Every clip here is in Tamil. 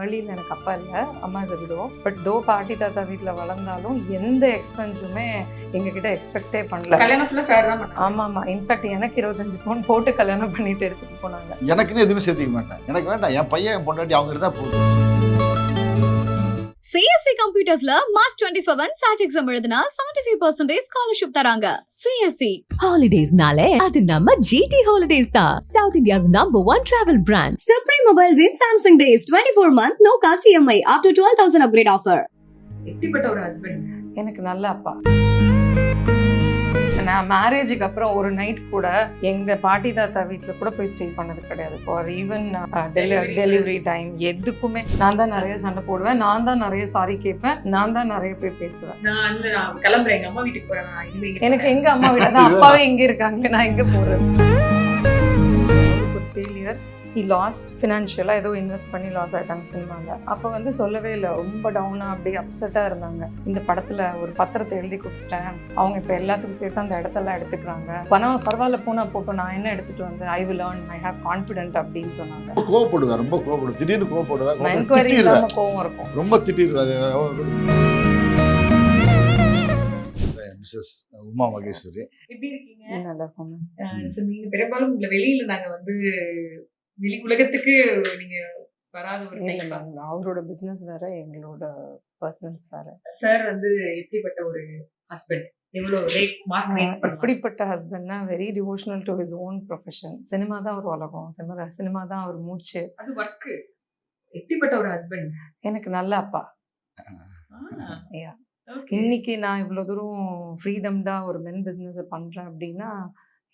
ஏர்லியில் எனக்கு அப்பா இல்லை, அம்மா இஸ் விடோ. பட் தோ பாட்டி தாத்தா வீட்டில் வளர்ந்தாலும் எந்த எக்ஸ்பென்ஸுமே எங்ககிட்ட எக்ஸ்பெக்டே பண்ணல. கல்யாணம் ஃபுல்லாக சார் தான். ஆமாம், இன்ஃபேக்ட் எனக்கு 25 பவுன் போட்டு கல்யாணம் பண்ணிட்டு எடுத்துகிட்டு போனாங்க. எனக்குன்னு எதுவுமே சேர்த்துக்க மாட்டேன், எனக்கு வேண்டாம், என் பையன் என் பொண்டாட்டி அவங்க இருந்தால் போதும். CSC Computersல March 27 SAT exam எழுதுனா 75% scholarship தராங்க. CSC Holidays நாளே அது நம்ம GT Holidays தான், South India's #1 travel brand. Supreme Mobiles in Samsung Days 24-month no cost EMI up to 12,000 upgrade offer. எப்படிப்பட்ட ஒரு ஹஸ்பண்ட்? எனக்கு நல்ல அப்பா. நான் மேரேஜுக்கு அப்புறம் ஒரு நைட் கூட எங்கள் பாட்டி தாத்தா வீட்டில் கூட போய் ஸ்டே பண்ணது கிடையாது. ஃபார் ஈவன் டெலிவரி டைம் எதுக்குமே நான் தான் நிறைய சண்டை போடுவேன், நான் தான் நிறைய சாரி கேட்பேன், நான் தான் நிறைய போய் பேசுவேன். நான் கிளம்புறேன், எங்கள் அம்மா வீட்டுக்கு போகிறேன். எனக்கு எங்கள் அம்மா வீட்டில் தான், அப்பாவே எங்கே இருக்காங்க, நான் எங்கே போகிறேன். ஒரு ஃபெயிலியர், ஹி லாஸ்ட் ஃபினான்ஷியலாக ஏதோ இன்வெஸ்ட் பண்ணி லாஸ் ஆகிட்டாங்க சினிமாவில். அப்போ வந்து சொல்லவே இல்லை, ரொம்ப டவுனாக அப்படியே அப்செட்டாக இருந்தாங்க. இந்த படத்தில் ஒரு பத்திரத்தை எழுதி கொடுத்துட்டேன், அவங்க இப்போ எல்லாத்துக்கும் சேர்த்து அந்த இடத்தெல்லாம் எடுத்துக்கிறாங்க, பணம் பரவாயில்ல போனால் போட்டோம், நான் என்ன எடுத்துகிட்டு வந்து ஐ will learn, I have confident அப்படின்னு சொன்னாங்க. கோவப்படுவேன், ரொம்ப கோவப்படுவேன், திடீர்னு கோவப்படுவேன், என்கொயரி இல்லாமல் கோவம் இருக்கும், ரொம்ப திட்டிடுவேன். மிஸ்ஸஸ் உமா மகேஸ்வரி எப்படி இருக்கீங்க? நல்லா இருக்கும். நீங்க பெரும்பாலும் உங்களை வெளியில நாங்க வந்து வெளி உலகத்துக்கு நீங்க வராத ஒரு டைம். அவரோட பிசினஸ் வேற, எங்களோட பர்சனல்ஸ் வேற. சார் வந்து எப்படிப்பட்ட ஒரு ஹஸ்பண்ட்? எப்படிப்பட்ட ஹஸ்பண்ட்னா very devotional to his own profession. Cinema தான் ஒரு உலகம், சினிமா தான் ஒரு மூச்சு, அது ஒர்க். எப்படிப்பட்ட ஒரு ஹஸ்பண்ட்? எனக்கு நல்ல அப்பா. இன்னைக்கு நான் இவ்வளோ தூரம் ஃப்ரீடம்டா ஒரு மென் பிஸ்னஸ் பண்ணுறேன் அப்படின்னா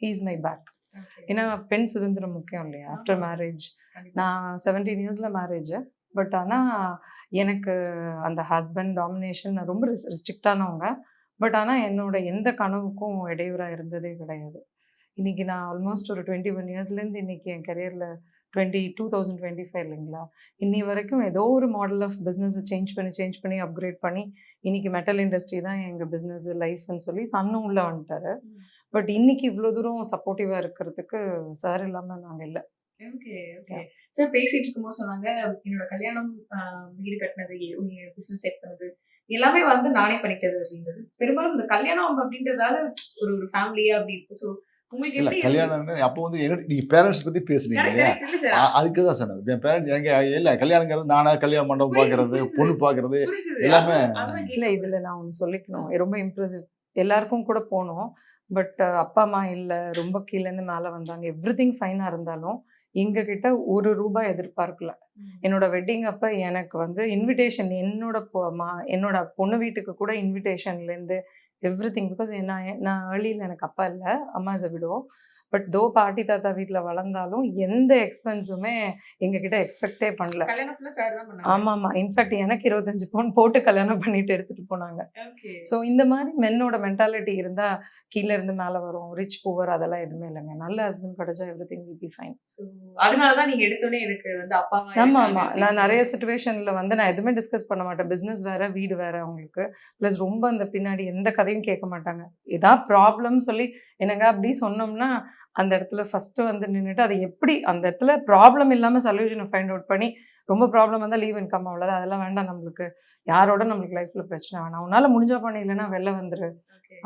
ஹீ இஸ் மை பேக். ஏன்னா பெண் சுதந்திரம் முக்கியம் இல்லையா? ஆஃப்டர் மேரேஜ் நான் 17 இயர்ஸில் மேரேஜ். பட் ஆனால் எனக்கு அந்த ஹஸ்பண்ட் டாமினேஷன் ரொம்ப ரெஸ்ட்ரிக்டானவங்க. பட் ஆனால் என்னோட எந்த கனவுக்கும் இடையூறாக இருந்ததே கிடையாது. இன்றைக்கி நான் ஆல்மோஸ்ட் ஒரு 21 இயர்ஸ்லேருந்து இன்றைக்கி என் கெரியரில் 2025 இல்லைங்களா, இன்னி வரைக்கும் ஏதோ ஒரு மாடல் ஆஃப் பிஸ்னஸை சேஞ்ச் பண்ணி அப்கிரேட் பண்ணி இன்றைக்கி மெட்டல் இண்டஸ்ட்ரி தான் எங்கள் பிஸ்னஸ் லைஃப்னு சொல்லி சன்னும் உள்ளே வந்துட்டார். பட் இன்னைக்கு இவ்வளோ தூரம் சப்போர்ட்டிவாக இருக்கிறதுக்கு சார் இல்லாமல் நாங்கள் இல்லை. ஓகே ஓகே சார், பேசிட்டு இருக்கும்போது சொன்னாங்க என்னோட கல்யாணம், வீடு கட்டினது, பிஸ்னஸ் செட் பண்ணது எல்லாமே வந்து நானே பண்ணிட்டது அப்படின்றது. பெரும்பாலும் இந்த கல்யாணம் அப்படின்றதால ஒரு ஃபேமிலியா அப்படி இருக்கு. ஸோ உங்களுக்கு இல்லை கல்யாணம் அப்போ வந்து நீங்கள் பேரண்ட்ஸ் பற்றி பேசுனீங்க இல்லையா, அதுக்கு தான் சொன்னேன். என் பேரண்ட்ஸ் எங்கே இல்லை கல்யாணங்கிறது நானாக கல்யாணம் மண்டபம் பார்க்கறது, பொண்ணு பார்க்கறது எல்லாமே இல்லை. இதில் நான் ஒன்று சொல்லிக்கணும், ரொம்ப இம்ப்ரெசிவ். எல்லாருக்கும் கூட போனோம், பட் அப்பா அம்மா இல்லை, ரொம்ப கீழேருந்து மேலே வந்தாங்க. எவ்ரிதிங் ஃபைனாக இருந்தாலும் எங்ககிட்ட ₹1 எதிர்பார்க்கல. என்னோட வெட்டிங் அப்போ எனக்கு வந்து இன்விடேஷன், என்னோட பொண்ணு வீட்டுக்கு கூட இன்விடேஷன்லேருந்து எவ்ரிதிங். பிகாஸ் நான் ஏர்லியில் எனக்கு அப்பா இல்லை, அம்மா இஸ் விடோ. பட் தோ பாட்டி தாத்தா வீட்டில் வளர்ந்தாலும் எந்த எக்ஸ்பென்ஸுமே எங்ககிட்ட எக்ஸ்பெக்டே பண்ணல. ஆமாம், இன்ஃபேக்ட் எனக்கு 25 பவுன் போட்டு கல்யாணம் பண்ணிட்டு எடுத்துகிட்டு போனாங்க. ஸோ இந்த மாதிரி மென்னோட மென்டாலிட்டி இருந்தால் கீழே இருந்து மேலே வரும், ரிச் புவர் அதெல்லாம் எதுவுமே இல்லைங்க. நல்ல ஹஸ்பண்ட் கிடைச்சா எவ்ரிதிங் வில் பி ஃபைன். அதனால தான் நீங்கள் எடுத்தோடனே எனக்கு வந்து அப்பா. ஆமாம், நான் நிறைய சுச்சுவேஷனில் வந்து நான் எதுவுமே டிஸ்கஸ் பண்ண மாட்டேன். பிஸ்னஸ் வேறு, வீடு வேறு அவங்களுக்கு. ப்ளஸ் ரொம்ப அந்த பின்னாடி எந்த கதையும் கேட்க மாட்டாங்க. ஏதாவது ப்ராப்ளம் சொல்லி என்னங்க அப்படி சொன்னோம்னா அந்த இடத்துல ஃபஸ்ட்டு வந்து நின்றுட்டு அது எப்படி அந்த இடத்துல ப்ராப்ளம் இல்லாமல் சொல்யூஷனை ஃபைண்ட் அவுட் பண்ணி, ரொம்ப ப்ராப்ளம் வந்தால் லீவ் இன்கம் அவ்வளோதான், அதெல்லாம் வேண்டாம் நம்மளுக்கு, யாரோட நம்மளுக்கு லைஃப்பில் பிரச்சனை வேணாம், உன்னால் முடிஞ்சா பண்ணி இல்லைன்னா வெளில வந்துரு,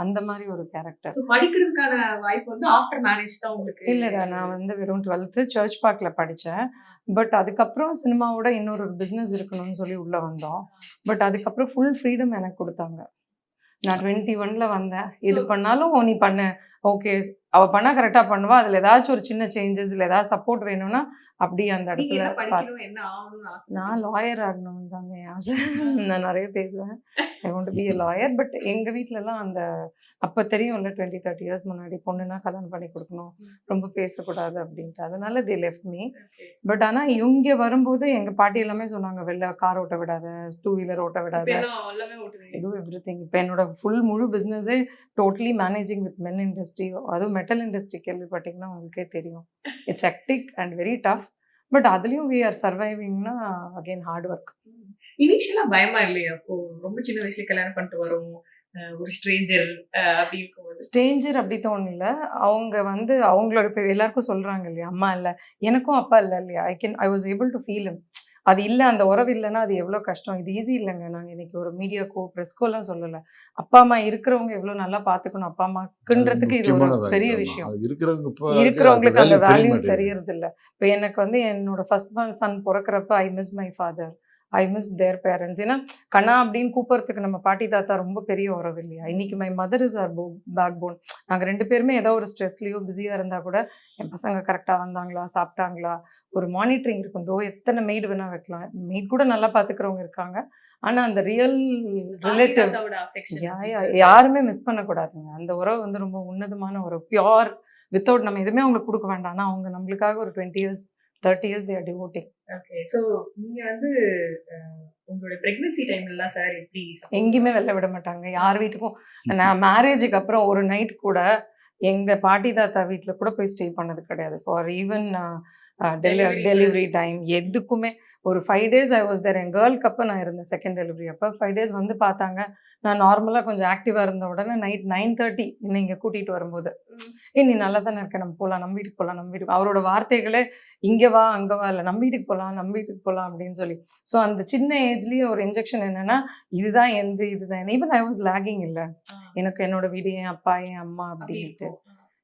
அந்த மாதிரி ஒரு கேரக்டர். படிக்கிறதுக்கான வாய்ப்பு வந்து ஆஃப்டர் மேரேஜ் தான் உங்களுக்கு? இல்லைடா, நான் வந்து வெறும் 12th சர்ச் பார்க்கில் படித்தேன். பட் அதுக்கப்புறம் சினிமாவோட இன்னொரு பிஸ்னஸ் இருக்கணும்னு சொல்லி உள்ளே வந்தோம். பட் அதுக்கப்புறம் ஃபுல் ஃப்ரீடம் எனக்கு கொடுத்தாங்க. நான் 21ல் வந்தேன். இது பண்ணாலும் நீ பண்ண, ஓகே அவள் பண்ணால் கரெக்டாக பண்ணுவா, அதில் ஏதாச்சும் ஒரு சின்ன சேஞ்சஸ் இல்லை ஏதாவது சப்போர்ட் வேணும்னா அப்படி அந்த இடத்துல நான் லாயர் ஆகணும் தாங்க ஆசை. நான் நிறைய பேசுவேன், I want to be a lawyer. But எங்கள் வீட்டிலலாம் அந்த அப்போ தெரியும்ல 20-30 இயர்ஸ் முன்னாடி பொண்ணுன்னா கல்யாணம் பண்ணி கொடுக்கணும், ரொம்ப பேசக்கூடாது அப்படின்ட்டு, அதனால தே லெஃப்ட் மீ. பட் ஆனால் இங்கே வரும்போது எங்கள் பாட்டி எல்லாமே சொன்னாங்க, வெளில கார் ஓட்ட விடாத, 2 வீலர் ஓட்ட விடாத, டூ எவ்ரிதிங். இப்போ என்னோட முழு பிஸ்னஸே totally managing with men industry, அதுவும் மெட்டல் இண்டஸ்ட்ரி கேள்விப்பட்டிங்கன்னா உங்களுக்கே தெரியும். It's hectic and very tough. But அதுலேயும் வி ஆர் சர்வைவிங்னா அகெயின் ஹார்ட் ஒர்க். இனிஷியலாக பயமா இல்லையா? அப்போ ரொம்ப சின்ன வயசுல கல்யாணம் பண்ணிட்டு வரும் ஒரு ஸ்ட்ரேஞ்சர் அப்படி இருக்கும். ஸ்ட்ரேஞ்சர் அப்படி தோணல. அவங்க வந்து அவங்களோட இப்போ எல்லாருக்கும் சொல்கிறாங்க இல்லையா, அம்மா இல்லை, எனக்கும் அப்பா இல்லை இல்லையா, I was able to feel him. அது இல்லை, அந்த உறவு இல்லைன்னா அது எவ்வளோ கஷ்டம். இது ஈஸி இல்லைங்க. நாங்கள் இன்னைக்கு ஒரு மீடியாக்கோ ப்ரெஸ்கோலாம் சொல்லலை. அப்பா அம்மா இருக்கிறவங்க எவ்வளோ நல்லா பார்த்துக்கணும் அப்பா அம்மாக்குன்றதுக்கு இது ஒரு முக்கியமான பெரிய வேல்யூ. விஷயம். அது இருக்கிறவங்க இப்போ இருக்கிறவங்களுக்கு அந்த வேல்யூ தெரிய வேல்யூஸ் மாட்டேங்குது. தெரியறது இல்லை. இப்போ எனக்கு வந்து என்னோட ஃபர்ஸ்ட் சன் பிறக்கிறப்ப I miss my father, I miss their parents. ஏன்னா கண்ணா அப்படின்னு கூப்பிட்றதுக்கு நம்ம பாட்டி தாத்தா ரொம்ப பெரிய உறவு இல்லையா. இன்னைக்கு my mother is our backbone. நாங்கள் 2 பேருமே ஏதோ ஒரு ஸ்ட்ரெஸ்லையோ பிஸியாக இருந்தால் கூட என் பசங்க கரெக்டாக வந்தாங்களா, சாப்பிட்டாங்களா, ஒரு மானிட்டரிங் இருக்கும். தோ எத்தனை மெய்டு வேணால் வைக்கலாம், மெய்ட் கூட நல்லா பார்த்துக்கிறவங்க இருக்காங்க. ஆனால் அந்த ரியல் ரிலேட்டிவ் யாருமே மிஸ் பண்ணக்கூடாதுங்க. அந்த உறவு வந்து ரொம்ப உன்னதமான ஒரு பியோர், வித்தவுட் நம்ம எதுவுமே அவங்களுக்கு கொடுக்க வேண்டாம். ஆனால் அவங்க நம்மளுக்காக ஒரு 20 years 30 years they are devoting. Okay. So நீங்க வந்து உங்களுடைய பிரெக்னன்சி டைம்லலாம் சார் எப்படி எங்கேயுமே வெளில விட மாட்டாங்க யார் வீட்டுக்கும். நான் மேரேஜுக்கு அப்புறம் ஒரு நைட் கூட எங்கள் பாட்டி தாத்தா வீட்டில் கூட போய் ஸ்டே பண்ணது கிடையாது. ஃபார் ஈவன் டெலிவரி டைம் எதுக்குமே. ஒரு 5 days ஐ வாஸ் தேர். என் கேர்ளுக்கு அப்போ நான் இருந்தேன் செகண்ட் டெலிவரி அப்போ 5 days வந்து பார்த்தாங்க. நான் நார்மலாக கொஞ்சம் ஆக்டிவாக இருந்த உடனே நைட் 9:30 என்னை இங்கே கூட்டிகிட்டு வரும்போது, நீ நல்லா தானே இருக்க, நம்ம போகலாம், நம்ம வீட்டுக்கு போகலாம், நம்ம வீட்டுக்கு. அவரோட வார்த்தைகளே இங்கே வா அங்கே வா இல்லை, நம்ம வீட்டுக்கு போகலாம், நம்ம வீட்டுக்கு போகலாம் அப்படின்னு சொல்லி. ஸோ அந்த சின்ன ஏஜ்லேயே ஒரு இன்ஜெக்ஷன் என்னென்னா இதுதான் இதுதான். ஈவன் ஐ வாஸ் லேகிங் இல்லை. எனக்கு என்னோட வீடு, என் அப்பா, என் அம்மா அப்படின்ட்டு.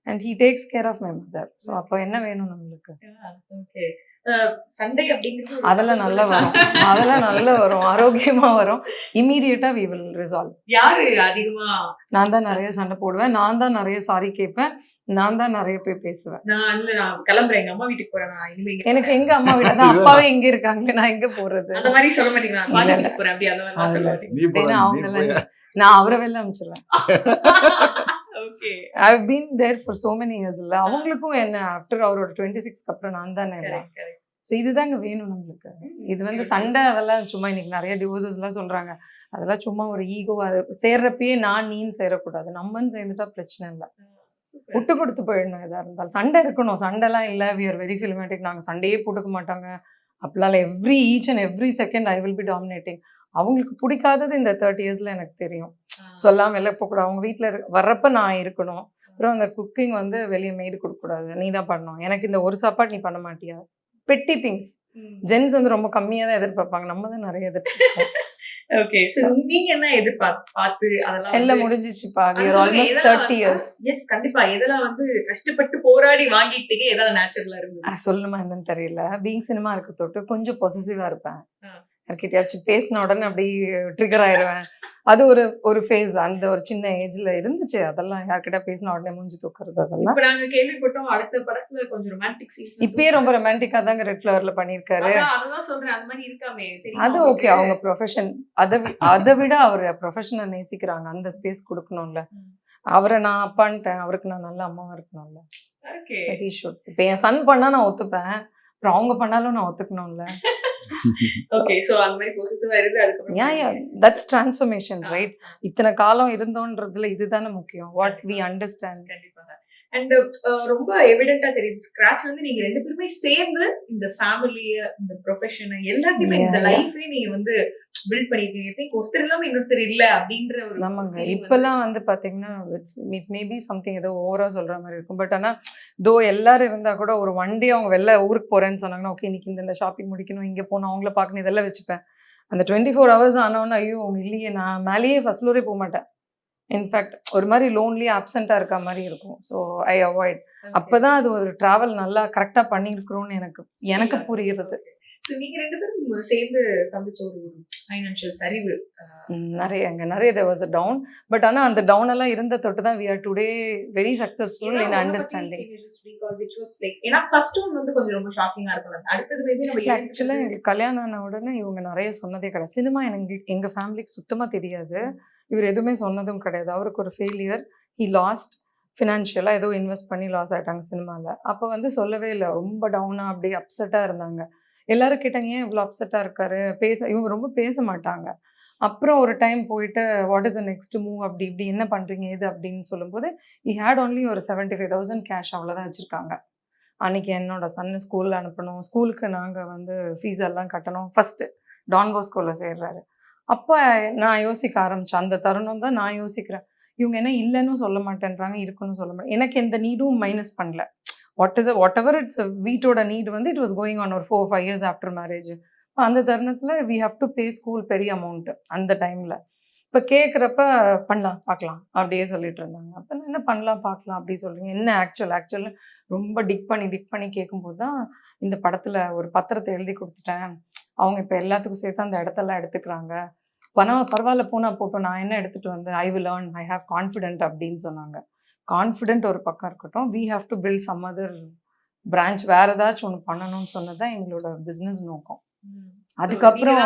And he takes care of my mother. So அப்போ என்ன வேணும் நம்மளுக்கு? ஓகே. சண்டே அப்படிங்கிறது அதெல்லாம் நல்லா வரும், அதெல்லாம் நல்லா வரும், ஆரோக்கியமா வரும். இமீடியட்டா வி வில் ரிசால்வ். யாரு அதிகமா? நான் தான் நிறைய சண்டை போடுவேன், நான் தான் நிறைய சாரி கேட்பேன், நான் தான் நிறைய போய் பேசுவேன். நான் கிளம்புறேன், எங்க அம்மா வீட்டுக்கு போறேன், நான் இனிமே எனக்கு எங்க அம்மா வீட்டு தான், அப்பாவே எங்க இருக்காங்க, நான் எங்க போறது? அந்த மாதிரி சொல்ல மாட்டீங்க. நான் பாட்டி வீட்டுக்கு போறேன் அப்படி அந்த மாதிரி சொல்ல மாட்டீங்க. நீ போடா, அவங்க நீ எல்லாம் போயா. நான் அவரை வெளில அனுப்பிச்சிருவேன். Okay. I've been there for so many years. இல்ல அவங்களுக்கும் என்ன ஆஃப்டர் அவரோட 26க்கு அப்புறம் நான் தானே எல்லாம். ஸோ இதுதாங்க வேணும் நம்மளுக்கு. இது வந்து சண்டை அதெல்லாம் சும்மா இன்னைக்கு நிறைய டிவோர்ஸஸ்லாம் சொல்றாங்க, அதெல்லாம் சும்மா ஒரு ஈகோ. அது சேர்றப்பயே நான் நீன்னு சேரக்கூடாது, நம்மன்னு சேர்ந்துட்டா பிரச்சனை இல்லை. விட்டு கொடுத்து போயிடணும் எதா இருந்தாலும். சண்டை இருக்கணும், சண்டைலாம் இல்லை. We are very filmatic. நாங்கள் சண்டையே போட்டுக்க மாட்டாங்க அப்படிலாம். Each and every second I will be dominating. அவங்களுக்கு பிடிக்காதது இந்த 30 yearsல எனக்கு தெரியும். சொல்லாமல் வெளில போகக்கூடாது, அவங்க வீட்டில் வர்றப்ப நான் இருக்கணும். அப்புறம் அந்த குக்கிங் வந்து வெளியே மெய்டு கொடுக்கக்கூடாது, நீ தான் பண்ணணும். எனக்கு இந்த ஒரு சாப்பாடு நீ பண்ண மாட்டியா? பெட்டி திங்ஸ். ஜென்ஸ் வந்து ரொம்ப கம்மியாக தான் எதிர்பார்ப்பாங்க, நம்ம தான் நிறைய எதிர்பார்ப்போம். ஓகே. சோ நீங்க என்ன எதிர்பார்த்து அதெல்லாம் எல்லாம் முடிஞ்சிச்சுப்பா. we are almost 30 years. Yes கண்டிப்பா. இதெல்லாம் வந்து கஷ்டப்பட்டு போராடி வாங்கிட்டீங்க, ஏதாவது நேச்சுரலா இருந்தது? சொல்லணுமா என்னன்னு தெரியல. பீங் சினிமா இருக்க தொட்டு கொஞ்சம் பொசசிவா இருப்பேன். யார்கிட்டயாச்சும் பேசின உடனே அப்படி ட்ரிகர் ஆயிடுவேன். அது ஒரு ஃபேஸ் அந்த ஒரு சின்ன ஏஜ்ல இருந்துச்சு. அதெல்லாம் யார்கிட்ட பேசின உடனே மூஞ்சி தூக்குறது அதெல்லாம். இப்ப நாங்க கேள்விப்பட்டோம் அடுத்த படத்துல கொஞ்சம் ரொமான்டிக் சீன்ஸ். இப்பயே ரொம்ப ரொமான்டிக்கா தாங்க ரெட் ஃப்ளவர்ல பண்ணிருக்காரு. அதான் சொல்றேன், அந்த மாதிரி இருக்காமே. அது ஓகே, அவங்க ப்ரொஃபஷன். அதை விட அவர் ப்ரொஃபஷனை நேசிக்கிறாங்க, அந்த ஸ்பேஸ் கொடுக்கணும்ல. அவரை நான் அப்பான்ட்டேன், அவருக்கு நான் நல்ல அம்மாவா இருக்கணும்ல. சரி ஷுட். இப்ப என் சன் பண்ணா நான் ஒத்துப்பேன், அப்புறம் அவங்க பண்ணாலும் நான் ஒத்துக்கணும்ல. ஓகே. சோ அந்த மாதிரி பொசசிவா இருந்து அதுக்கு யா தட்ஸ் ட்ரான்ஸ்ஃபர்மேஷன் ரைட். இத்தனை காலம் இருந்தோன்றதுல இதுதானே முக்கியம். What we understand. கண்டிப்பா. அண்ட் ரொம்ப எவிடென்ட்டா தெரியுது, ஸ்கிராச்ல இருந்து நீங்க 2 பேருமே சேர்ந்து இந்த ஃபேமிலிய, இந்த ப்ரொஃபஷனை, எல்லாத்தையுமே இந்த லைஃபே நீங்க வந்து பில்ட் பண்ணிருக்கீங்க. ஐ திங்க் ஒருத்தர் இல்லாம இன்னொருத்தர் இல்ல அப்படின்ற ஒரு. ஆமாங்க. இப்பெல்லாம் வந்து பாத்தீங்கன்னா இட் மேபி சம்திங் ஏதோ ஓவரா சொல்ற மாதிரி இருக்கும். பட் ஆனா தோ எல்லாரும் இருந்தா கூட ஒரு ஒன் டே அவங்க வெளில ஊருக்கு போறேன்னு சொன்னாங்கன்னா, ஓகே இன்னைக்கு இந்த ஷாப்பிங் முடிக்கணும், இங்க போகணும், அவங்கள பார்க்கணும், இதெல்லாம் வச்சுப்பேன். அந்த 24 hours ஆனவொன்னு ஐயோ அவங்க இல்லையே, நான் மேலேயே ஃபர்ஸ்ட் ஃப்ளோரே போக மாட்டேன். இன்ஃபேக்ட் ஒரு மாதிரி லோன்லி ஆப்சென்ட்டாக இருக்க மாதிரி இருக்கும். So I avoid. அப்போதான் அது ஒரு ட்ராவல் நல்லா கரெக்டாக பண்ணியிருக்கிறோன்னு எனக்கு புரியுறது. நீங்க 2 பேரும் சேர்ந்து சந்திச்ச ஒரு ஃபைனான்ஷியல் சரிவு நிறைய there was a down. But ஆனால் அந்த டவுன் எல்லாம் இருந்த தொட்டு தான் we are today very successful in understanding. ஏன்னா ஃபர்ஸ்ட் ஒன் வந்து கொஞ்சம் ரொம்ப ஷாக்கிங்கா இருக்கும். அடுத்தது மேபி நம்ம ஆக்சுவலாக எங்களுக்கு கல்யாணம் ஆன உடனே இவங்க நிறைய சொன்னதே கிடையாது. சினிமா எங்கள் ஃபேமிலிக்கு சுத்தமாக தெரியாது. இவர் எதுவுமே சொன்னதும் கிடையாது. அவருக்கு ஒரு ஃபெயிலியர், ஹி லாஸ்ட் ஃபினான்ஷியலாக ஏதோ இன்வெஸ்ட் பண்ணி லாஸ் ஆகிட்டாங்க சினிமாவில். அப்போ வந்து சொல்லவே இல்லை, ரொம்ப டவுனாக அப்படியே அப்செட்டாக இருந்தாங்க. எல்லாரும் கேட்டாங்க ஏன் இவ்வளோ அப்செட்டாக இருக்காரு, இவங்க ரொம்ப பேச மாட்டாங்க. அப்புறம் ஒரு டைம் போயிட்டு what is the next move அப்படி இப்படி என்ன பண்ணுறீங்க இது அப்படின்னு சொல்லும்போது ஹி ஹேட் ஒன்லி ஒரு 75,000 கேஷ் அவ்வளோதான் வச்சுருக்காங்க. அன்றைக்கி என்னோட சன்னு ஸ்கூலில் அனுப்பணும், ஸ்கூலுக்கு நாங்கள் வந்து ஃபீஸ் எல்லாம் கட்டணும். ஃபஸ்ட்டு டான் பாஸ்கோவில் சேர்றாரு. அப்போ நான் யோசிக்க ஆரம்பித்தேன். அந்த தருணம் தான் நான் யோசிக்கிறேன், இவங்க என்ன இல்லைன்னு சொல்ல மாட்டேன்றாங்க, இருக்குன்னு சொல்ல மாட்டேன். எனக்கு எந்த நீடும் மைனஸ் பண்ணல. வாட் எவர் இட்ஸ் வீட்டோட நீட் வந்து இட் வாஸ் கோயிங் ஆன் ஒரு 4-5 years ஆஃப்டர் மேரேஜ். அந்த தருணத்தில் we have to pay school பெரிய அமௌண்ட்டு அந்த டைமில். இப்போ கேட்குறப்ப பண்ணலாம் பார்க்கலாம் அப்படியே சொல்லிட்டு இருந்தாங்க. அப்போ நான் என்ன பண்ணலாம் பார்க்கலாம் அப்படி சொல்கிறீங்க, என்ன ஆக்சுவல் ரொம்ப டிக் பண்ணி கேட்கும்போது தான் இந்த படத்தில் ஒரு பத்திரத்தை எழுதி கொடுத்துட்டேன், அவங்க இப்போ எல்லாத்துக்கும் சேர்த்து அந்த இடத்தெல்லாம் எடுத்துக்கிறாங்க, பரவாயில்ல போட்டோம், நான் என்ன எடுத்துகிட்டு வந்தேன், I will learn, I have confident அப்படின்னு சொன்னாங்க. கான்ஃபிடென்ட் ஒரு பக்கம் இருக்கட்டும், we have to build some other branch, வேறு ஏதாச்சும் ஒன்று பண்ணணும்னு சொன்னது தான் எங்களோட பிஸ்னஸ் நோக்கம். அதுக்கப்புறம்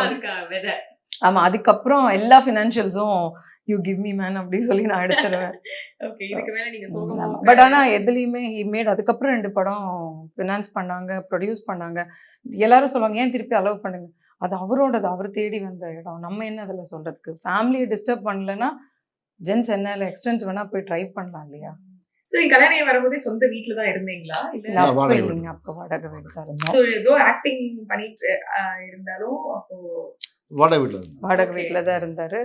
ஆமாம், அதுக்கப்புறம் எல்லா ஃபினான்ஷியல்ஸும் யூ கிவ் மீ மேன் அப்படி சொல்லி நான் எடுத்துருவேன். பட் ஆனால் எதுலேயுமே மேட் அதுக்கப்புறம் 2 படம் ஃபினான்ஸ் பண்ணாங்க, ப்ரொடியூஸ் பண்ணாங்க. எல்லாரும் சொல்லுவாங்க ஏன் திருப்பி அலோவ் பண்ணுங்க, அது அவரோடது, அவர் தேடி வந்த இடம், நம்ம என்ன அதில் சொல்கிறதுக்கு. ஃபேமிலியை டிஸ்டர்ப் பண்ணலைன்னா ஜென்ஸ் என்ன இல்லை எக்ஸ்டென்ட் வேணால் போய் ட்ரை பண்ணலாம் இல்லையா. சோ நீங்க கல்யாணம் வரும்போது சொந்த வீட்ல தான் இருந்தீங்களா? இல்ல அப்போ இல்லைங்க, அப்போ வாடகை வீடு தான் இருந்தோம். சோ ஏதோ ஆக்டிங் பண்ணிட்டு இருந்தாலும் அப்போ வாடகை வீட்டில் தான் இருந்தார்.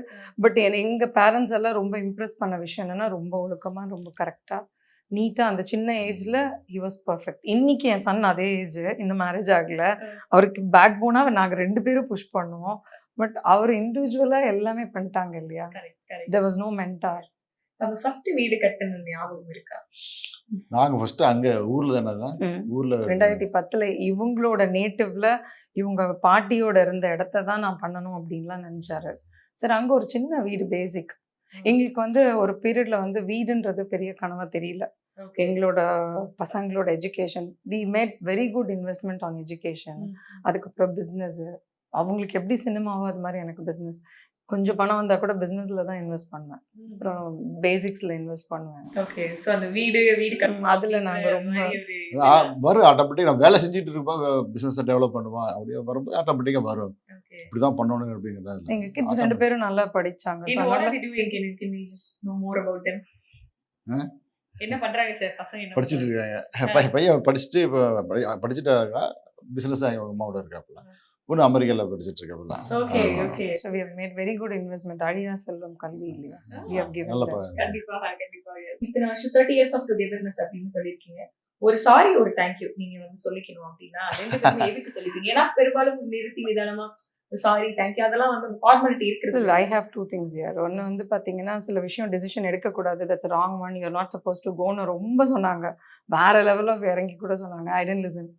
பட் எங்கள் பேரண்ட்ஸ் எல்லாம் ரொம்ப இம்ப்ரெஸ் பண்ண விஷயம் என்னென்னா, ரொம்ப ஒழுக்கமாக, ரொம்ப கரெக்டாக, நீட்டாக, அந்த சின்ன ஏஜில் ஹி வாஸ் பர்ஃபெக்ட். இன்னைக்கு என் சன் அதே ஏஜ், இன்னும் மேரேஜ் ஆகலை, அவருக்கு பேக் போனாக நாங்கள் 2 பேரும் புஷ் பண்ணுவோம். பட் அவர் இண்டிவிஜுவலாக எல்லாமே பண்ணிட்டாங்க இல்லையா. There was no mentor. அந்த ஃபர்ஸ்ட் வீடு கட்டின ஞாபகம் இருக்கா? நாங்கள் ஃபர்ஸ்ட் அங்கே ஊரில் தானே தான், ஊரில் 2010 இவங்களோட நேட்டிவ்ல இவங்க பாட்டியோட இருந்த இடத்த தான் நான் பண்ணணும் அப்படின்லாம் நினச்சாரு. சரி, அங்கே ஒரு சின்ன வீடு பேசிக். எங்களுக்கு வந்து ஒரு பீரியட்ல வந்து வீடுன்றது பெரிய கனவா தெரியல. எங்களோட பசங்களோட education, we made very good investment on education. அதுக்கப்புறம் பிஸ்னஸ், அவங்களுக்கு எப்படி சினிமாவோ அது மாதிரி எனக்கு பிஸ்னஸ். கொஞ்சம் பணம் வந்தா கூட பிசினஸ்ல தான் இன்வெஸ்ட் பண்ணுவேன், அப்புறம் பேசிக்ஸ்ல இன்வெஸ்ட் பண்ணுவேன். ஓகே, சோ அந்த வீடு அதுல நாங்க ரொம்ப வரும் ஆட்டோமேட்டிக். நான் வேலை செஞ்சுட்டு இருப்போம், பிசினஸ் டெவலப் பண்ணுவோம், அப்படியே வரும்போது ஆட்டோமேட்டிக்கா வரும், இப்படிதான் பண்ணணும் அப்படிங்கிறது. எங்க கிட்ஸ் 2 பேரும் நல்லா படிச்சாங்க. என்ன பண்றாங்க சார் பசங்க? படிச்சுட்டு இருக்காங்க. பையன் படிச்சுட்டு இப்போ படிச்சுட்டு பிசினஸ் அம்மாவோட இருக்காப்புல. பொண்ணு அமெரிக்கால படிச்சுட்டு இருக்காப்புல. Okay okay, so we have made very good investment. அழியா செல்வம் கல்வி இல்லையா, we have given நல்ல that. கண்டிப்பா yes. இத்தனை வருஷம் 30 years of togetherness அப்படின்னு சொல்லிருக்கீங்க. ஒரு சாரி ஒரு தேங்க்யூ நீங்க வந்து சொல்லிக்கணும் அப்படின்னா ரெண்டுமே எதுக்கு சொல்லிருக்கீங்க? ஏன்னா பெரும்பாலும் நிறுத்தி நிதானமா சாரி தேங்க்யூ அதெல்லாம் வந்து ஃபார்மாலிட்டி இருக்குது. I have 2 things here. ஒன்று வந்து பார்த்தீங்கன்னா, சில விஷயம் டெசிஷன் எடுக்கக்கூடாது, that's wrong one, you're not suppose to கோன்னு ரொம்ப சொன்னாங்க. வேற லெவல் ஆஃப் இறங்கி கூட சொன்னாங்க. I tend listen.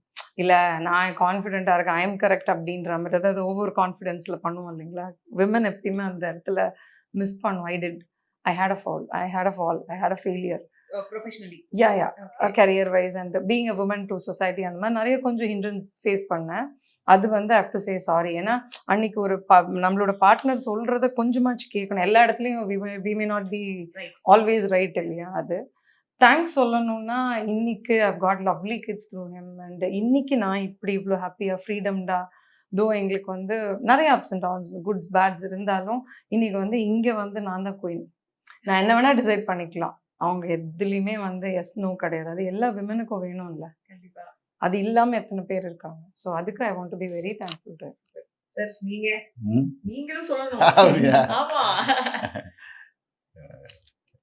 இல்லை நான் கான்ஃபிடென்ட்டாக இருக்கேன், ஐ எம் கரெக்ட் அப்படின்ற மாதிரி ஏதாவது ஓவர் கான்ஃபிடென்ஸில் பண்ணுவோம் இல்லைங்களா. விமன் எப்பயுமே அந்த இடத்துல மிஸ் பண்ணுவோம். I hate a failure professionally, yeah career wise and being a woman to society, அந்த மாதிரி நிறைய கொஞ்சம் ஹிண்ட்ரன்ஸ் ஃபேஸ் பண்ணேன். அது வந்து I have to say sorry. ஏன்னா அன்னைக்கு ஒரு நம்மளோட பார்ட்னர் சொல்கிறத கொஞ்சமாச்சு கேட்கணும். எல்லா இடத்துலையும் we may not be always right இல்லையா. அது தேங்க்ஸ் சொல்லணும்னா, இன்னைக்கு I've got lovely kids through him. And இன்னைக்கு நான் இப்படி இவ்வளோ ஹாப்பியாக ஃப்ரீடம்டா, தோ எங்களுக்கு வந்து நிறைய ups and downs, goods bads இருந்தாலும் இன்னைக்கு வந்து இங்கே வந்து நான் தான் குயின். நான் என்ன வேணால் டிசைட் பண்ணிக்கலாம், அவங்க எதுலேயுமே வந்து எஸ் நோ கிடையாது. அது எல்லா விமனுக்கும் வேணும் இல்லை. கண்டிப்பா அது இல்லாமல் எத்தனை பேர் இருக்காங்க. ஸோ அதுக்கு I want to be very thankful to sir. நீங்களும் சொல்லணும். ஆமா,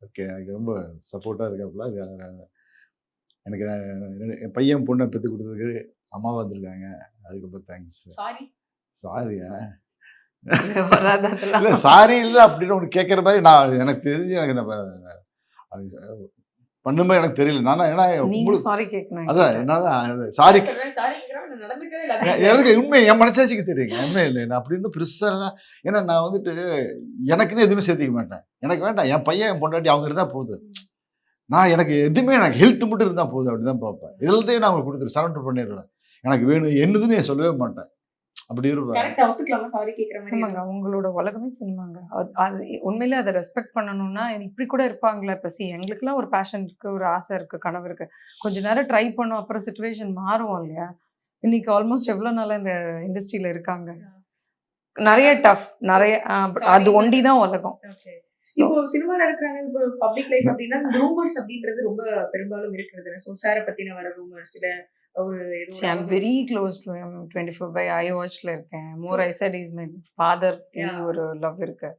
ஓகே, எனக்கு ரொம்ப சப்போர்ட்டாக இருக்காப்புல. எனக்கு என் பையன் பொண்ணை பெற்று கொடுத்ததுக்கு அம்மா வந்திருக்காங்க, அதுக்கு ரொம்ப தேங்க்ஸ். சாரியா இல்லை, சாரி இல்லை அப்படின்னு ஒன்று கேட்குற மாதிரி நான் எனக்கு தெரிஞ்சு எனக்கு பண்ணுமே எனக்கு தெரியல. நானா ஏன்னா சாரி கேட்கணும். அதான் என்னதான் சாரி எனக்கு உண்மை என் மனசாட்சிக்கு தெரியுங்க. உண்மை இல்லை நான் அப்படின்னு பெருசாக. ஏன்னா நான் வந்துட்டு எனக்குன்னு எதுவுமே சேர்த்திக்க மாட்டேன். எனக்கு வேண்டாம், என் பையன் என் பொண்டாட்டி அவங்க இருந்தால் போதும். நான் எனக்கு எதுவுமே எனக்கு ஹெல்த் மட்டும் இருந்தால் போதும் அப்படி தான் பார்ப்பேன். எல்லாத்தையும் நான் கொடுத்துரு சரண்டர் பண்ணிடுவேன். எனக்கு வேணும் என்னதுன்னு நான் சொல்லவே மாட்டேன். அப்படி இருப்பாங்க. அவங்களோட உலகமே சினிமாங்க. அது உண்மையிலே அதை ரெஸ்பெக்ட் பண்ணணும்னா இப்படி கூட இருப்பாங்களா. இப்போ எங்களுக்குலாம் ஒரு பேஷன் இருக்கு, ஒரு ஆசை இருக்கு, கனவு இருக்கு. கொஞ்ச நேரம் ட்ரை பண்ணும், அப்புறம் சிச்சுவேஷன் மாறும் இல்லையா. இன்னைக்கு ஆல்மோஸ்ட் எவ்வளோ நாளா இந்த இண்டஸ்ட்ரியில இருக்காங்க. நிறைய டஃப், நிறைய அது ஒண்டி தான் உலகம். இப்போ சினிமால இருக்கிறாங்க, இப்போ பப்ளிக் லைஃப் அப்படின்னா ரூமர்ஸ் அப்படின்றது ரொம்ப பெரும்பாலும் இருக்கிறது. ஸோ சாரை பத்தின வர ரூமர்ஸ் இல்லை. I'm very close to him. 24 by I watchல இருக்கேன். More I said he's my father. ஒரு லவ் இருக்கு.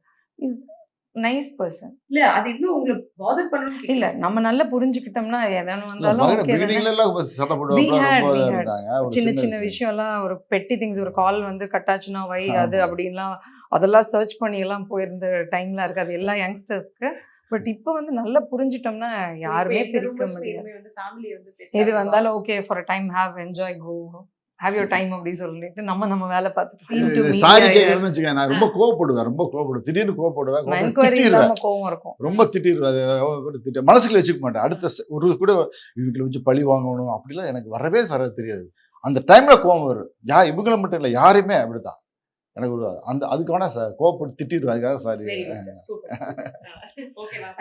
Nice person. இல்ல அது இன்னும் உங்களை பாதர் பண்ணணும் இல்ல நம்ம நல்லா புரிஞ்சுக்கிட்டோம்னா எதானு வந்தாலும் okay தானே. பிகினிங்ல எல்லாம் சண்டை போடுவாங்க, had. ரொம்ப இருந்தாங்க. ஒரு சின்ன சின்ன விஷயம்லாம் ஒரு பெட்டி திங்ஸ், ஒரு கால் வந்து கட்டாச்சுன்னா வை அது அப்படின்லாம் அதெல்லாம் சர்ச் பண்ணி எல்லாம் போயிருந்த டைம்லாம் இருக்கு. அது எல்லா யங்ஸ்டர்ஸ்க்கு. பட் இப்போ வந்து நல்லா புரிஞ்சுட்டோம்னா யாருமே பிரிக்க முடியாது. வந்து ஃபேமிலி வந்து எது வந்தாலும் okay for a time have enjoy go have your time அப்படி சொல்லிட்டு நம்ம வேலை பார்த்துட்டு சாரி கேட்கறேன்னு வச்சுக்கேன், நான் ரொம்ப கோவப்படுவேன், திடீர்னு கோவப்படுவேன், என்கொயரி திட்டிடுவேன், இல்லாம கோவம் இருக்கும். ரொம்ப திட்டிடுவேன், மனசுக்குள்ள வச்சுக்க மாட்டேன். அடுத்த ஒரு கூட இவங்களை வச்சு பழி வாங்கணும் அப்படிலாம் எனக்கு வரவே தெரியாது. அந்த டைம்ல கோவம் வரும். இவங்களை மட்டும் இல்லை, யாருமே அப்படிதான். எனக்கு ஒரு அதுக்கு வேணா கோவப்பட்டு திட்டிடுவேன், அதுக்காக sorry.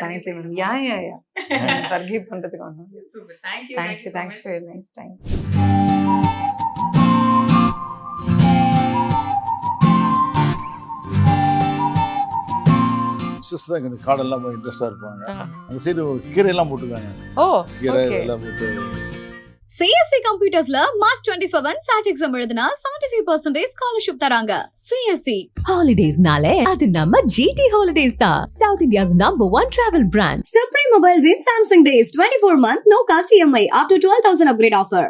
Thank you madam. Yeah forgive பண்றதுக்கு வேணும். Thank you for your nice time. தான் இந்த காடெல்லாம் இன்ட்ரெஸ்டா இருப்பாங்க. அந்த சைடு கீரையெல்லாம் போட்டுருக்காங்க. கீரை எல்லாம் போட்டு CSC கம்ப்யூட்டர்ஸ்ல மார்ச் 27 சாட் எக்ஸாம் எழுதுனா 75% ஸ்காலர்ஷிப் தராங்க. CSC Holidays nale adu namma GT Holidays da, South India's #1 travel brand. Supreme Mobiles in Samsung Days 24-month no cost EMI up to 12,000 upgrade offer.